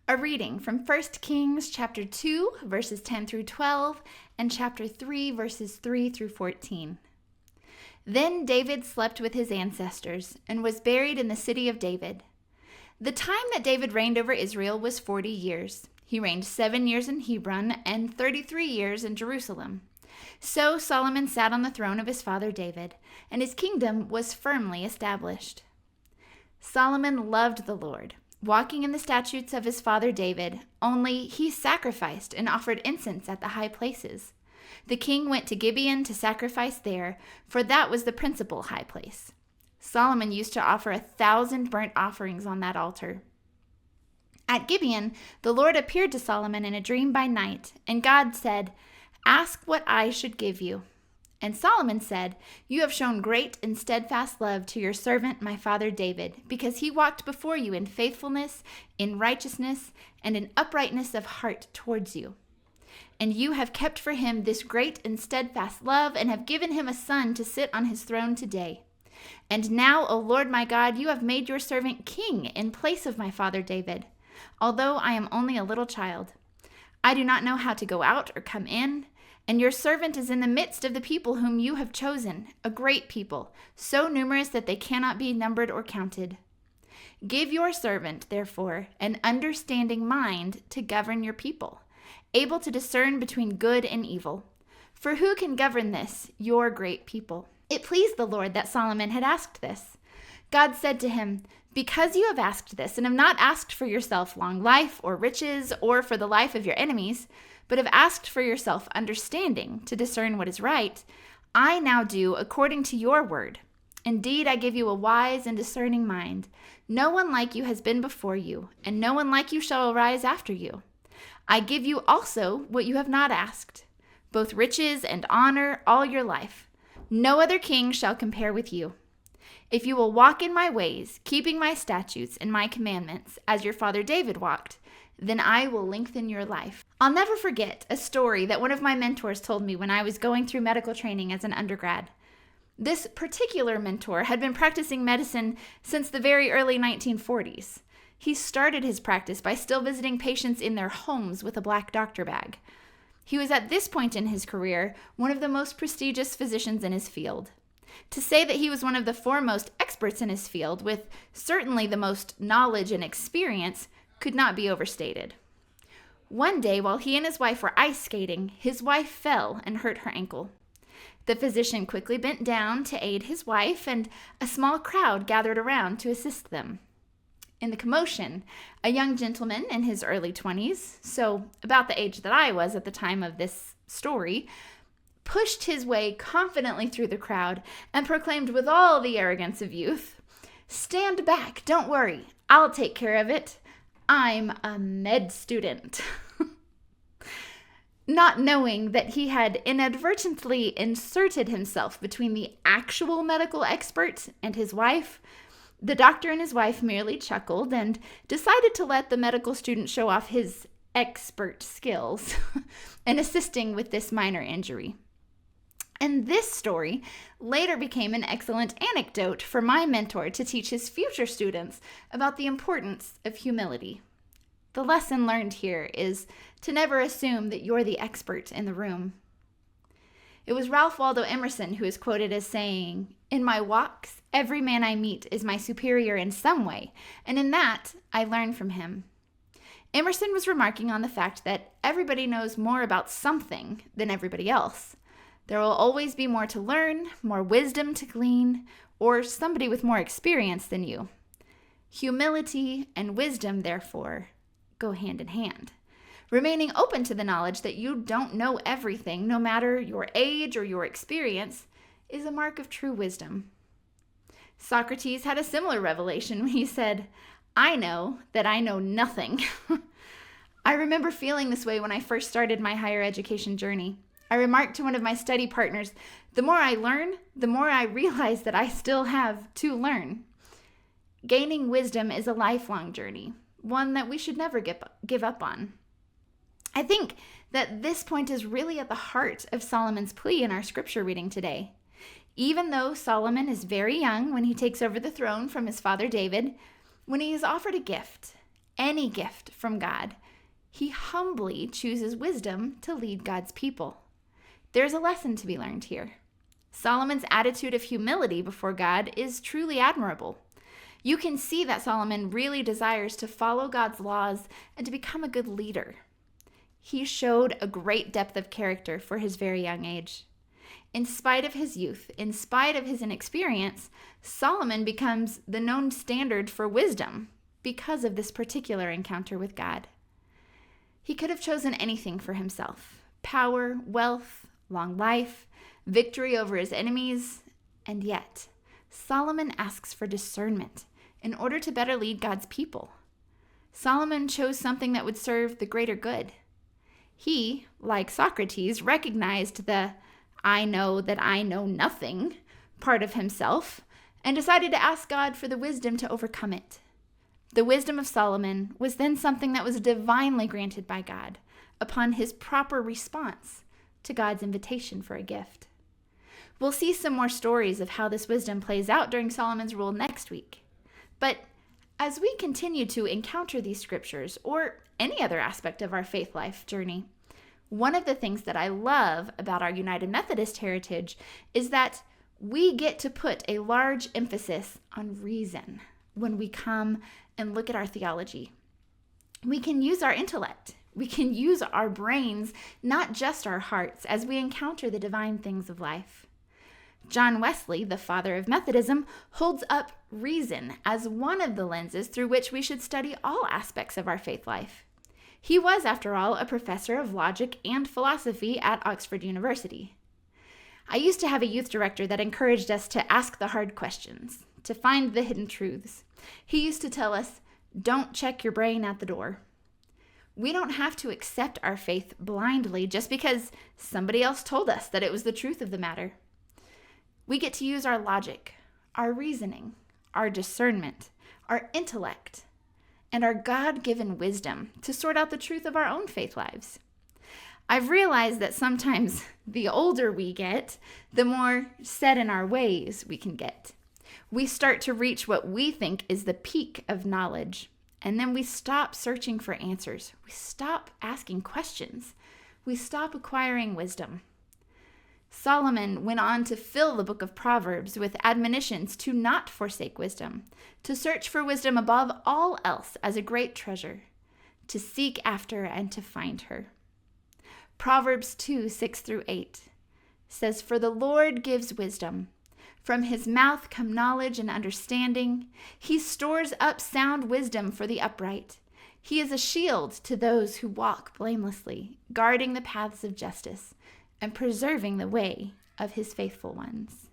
A reading from 1 Kings chapter 2, verses 10 through 12, and chapter 3, verses 3 through 14. Then David slept with his ancestors and was buried in the city of David. The time that David reigned over Israel was 40 years. He reigned 7 years in Hebron and 33 years in Jerusalem. So Solomon sat on the throne of his father David, and his kingdom was firmly established. Solomon loved the Lord, walking in the statutes of his father David, only he sacrificed and offered incense at the high places. The king went to Gibeon to sacrifice there, for that was the principal high place. Solomon used to offer 1,000 burnt offerings on that altar. At Gibeon, the Lord appeared to Solomon in a dream by night, and God said, "Ask what I should give you." And Solomon said, "You have shown great and steadfast love to your servant, my father David, because he walked before you in faithfulness, in righteousness, and in uprightness of heart towards you. And you have kept for him this great and steadfast love, and have given him a son to sit on his throne today. And now, O Lord my God, you have made your servant king in place of my father David, although I am only a little child. I do not know how to go out or come in, and your servant is in the midst of the people whom you have chosen, a great people, so numerous that they cannot be numbered or counted. Give your servant, therefore, an understanding mind to govern your people, able to discern between good and evil. For who can govern this, your great people?" It pleased the Lord that Solomon had asked this. God said to him, "Because you have asked this, and have not asked for yourself long life or riches or for the life of your enemies, but have asked for yourself understanding to discern what is right, I now do according to your word. Indeed, I give you a wise and discerning mind. No one like you has been before you, and no one like you shall arise after you. I give you also what you have not asked, both riches and honor all your life. No other king shall compare with you. If you will walk in my ways, keeping my statutes and my commandments, as your father David walked, then I will lengthen your life." I'll never forget a story that one of my mentors told me when I was going through medical training as an undergrad. This particular mentor had been practicing medicine since the very early 1940s. He started his practice by still visiting patients in their homes with a black doctor bag. He was at this point in his career one of the most prestigious physicians in his field. To say that he was one of the foremost experts in his field, with certainly the most knowledge and experience, could not be overstated. One day, while he and his wife were ice skating, his wife fell and hurt her ankle. The physician quickly bent down to aid his wife, and a small crowd gathered around to assist them. In the commotion, a young gentleman in his early 20s, so about the age that I was at the time of this story, pushed his way confidently through the crowd and proclaimed with all the arrogance of youth, "Stand back, don't worry, I'll take care of it. I'm a med student." Not knowing that he had inadvertently inserted himself between the actual medical expert and his wife, the doctor and his wife merely chuckled and decided to let the medical student show off his expert skills in assisting with this minor injury. And this story later became an excellent anecdote for my mentor to teach his future students about the importance of humility. The lesson learned here is to never assume that you're the expert in the room. It was Ralph Waldo Emerson who is quoted as saying, "In my walks, every man I meet is my superior in some way, and in that I learn from him." Emerson was remarking on the fact that everybody knows more about something than everybody else. There will always be more to learn, more wisdom to glean, or somebody with more experience than you. Humility and wisdom, therefore, go hand in hand. Remaining open to the knowledge that you don't know everything, no matter your age or your experience, is a mark of true wisdom. Socrates had a similar revelation when he said, "I know that I know nothing." I remember feeling this way when I first started my higher education journey. I remarked to one of my study partners, "The more I learn, the more I realize that I still have to learn." Gaining wisdom is a lifelong journey, one that we should never give up on. I think that this point is really at the heart of Solomon's plea in our scripture reading today. Even though Solomon is very young when he takes over the throne from his father David, when he is offered a gift, any gift from God, he humbly chooses wisdom to lead God's people. There's a lesson to be learned here. Solomon's attitude of humility before God is truly admirable. You can see that Solomon really desires to follow God's laws and to become a good leader. He showed a great depth of character for his very young age. In spite of his youth, in spite of his inexperience, Solomon becomes the known standard for wisdom because of this particular encounter with God. He could have chosen anything for himself: power, wealth, long life, victory over his enemies, and yet Solomon asks for discernment in order to better lead God's people. Solomon chose something that would serve the greater good. He, like Socrates, recognized the "I know that I know nothing" part of himself and decided to ask God for the wisdom to overcome it. The wisdom of Solomon was then something that was divinely granted by God upon his proper response to God's invitation for a gift. We'll see some more stories of how this wisdom plays out during Solomon's rule next week. But as we continue to encounter these scriptures or any other aspect of our faith life journey, one of the things that I love about our United Methodist heritage is that we get to put a large emphasis on reason when we come and look at our theology. We can use our intellect. We can use our brains, not just our hearts, as we encounter the divine things of life. John Wesley, the father of Methodism, holds up reason as one of the lenses through which we should study all aspects of our faith life. He was, after all, a professor of logic and philosophy at Oxford University. I used to have a youth director that encouraged us to ask the hard questions, to find the hidden truths. He used to tell us, "Don't check your brain at the door." We don't have to accept our faith blindly just because somebody else told us that it was the truth of the matter. We get to use our logic, our reasoning, our discernment, our intellect, and our God-given wisdom to sort out the truth of our own faith lives. I've realized that sometimes the older we get, the more set in our ways we can get. We start to reach what we think is the peak of knowledge, and then we stop searching for answers. We stop asking questions. We stop acquiring wisdom. Solomon went on to fill the book of Proverbs with admonitions to not forsake wisdom, to search for wisdom above all else as a great treasure, to seek after and to find her. Proverbs 2:6-8 says, "For the Lord gives wisdom. From his mouth come knowledge and understanding. He stores up sound wisdom for the upright. He is a shield to those who walk blamelessly, guarding the paths of justice and preserving the way of his faithful ones."